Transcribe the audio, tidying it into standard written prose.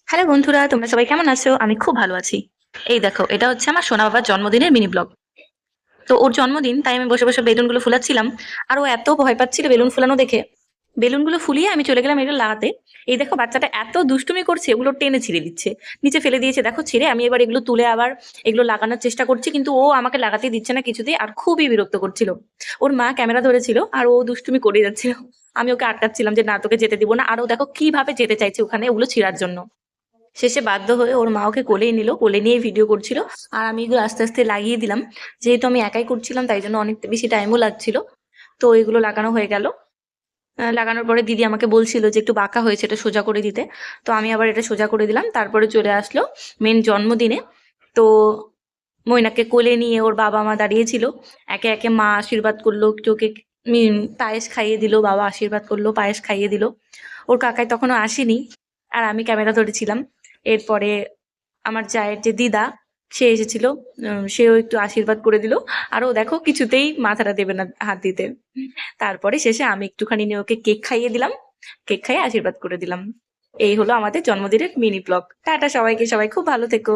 Hello বন্ধুরা, তোমরা সবাই কেমন আছো? আমি খুব ভালো আছি। এই দেখো, এটা হচ্ছে আমার সোনা বাবার জন্মদিনের মিনি ব্লগ। তো ওর জন্মদিন, তাই আমি বসে বসে বেলুনগুলো ফুলাচ্ছিলাম। আর ও এত ভয় পাচ্ছিল বেলুন ফুলানো দেখে। বেলুনগুলো ফুলিয়ে আমি চলে গেলাম এগুলো লাগাতে। এই দেখো, বাচ্চাটা এত দুষ্টুমি করছে, ওগুলো টেনে ছিঁড়ে দিচ্ছে। নিচে ফেলে দিয়েছে, দেখো ছিঁড়ে। আমি এবার এগুলো তুলে আবার এগুলো লাগানোর চেষ্টা করছি, কিন্তু ও আমাকে লাগাতে দিচ্ছে না কিছুতেই, আর খুবই বিরক্ত করছিল। ওর মা ক্যামেরা ধরেছিল আর ও দুষ্টুমি করে যাচ্ছিল। আমি ওকে আটকাচ্ছিলাম যে না, তোকে যেতে দিব না। আর ও দেখো কিভাবে যেতে চাইছে ওখানে ওগুলো ছিঁড়ার জন্য। শেষে বাধ্য হয়ে ওর মা ওকে কোলেই নিল, কোলে নিয়ে ভিডিও করছিল। আর আমি এগুলো আস্তে আস্তে লাগিয়ে দিলাম। যেহেতু আমি একাই করছিলাম, তাই জন্য অনেক বেশি টাইমও লাগছিল। তো এগুলো লাগানো হয়ে গেল। লাগানোর পরে দিদি আমাকে বলছিল যে একটু বাঁকা হয়েছে, এটা সোজা করে দিতে। তো আমি আবার এটা সোজা করে দিলাম, তারপরে চলে আসলো মেন জন্মদিনে। তো ময়নাকে কোলে নিয়ে ওর বাবা মা দাঁড়িয়েছিল। একে একে মা আশীর্বাদ করলো, একটু ওকে পায়েস খাইয়ে দিল, বাবা আশীর্বাদ করলো, পায়েস খাইয়ে দিল। ওর কাকাই তখনও আসেনি, আর আমি ক্যামেরা ধরেছিলাম। এরপরে আমার জায়ের যে দিদা, সে এসেছিল। সেও একটু আশীর্বাদ করে দিল। আর ও দেখো কিছুতেই মাথাটা দেবে না হাত দিতে। তারপরে শেষে আমি একটুখানি নিয়ে ওকে কেক খাইয়ে দিলাম। কেক খাইয়ে আশীর্বাদ করে দিলাম। এই হলো আমাদের জন্মদিনের মিনি ব্লগ। টাটা সবাইকে, সবাই খুব ভালো থেকো।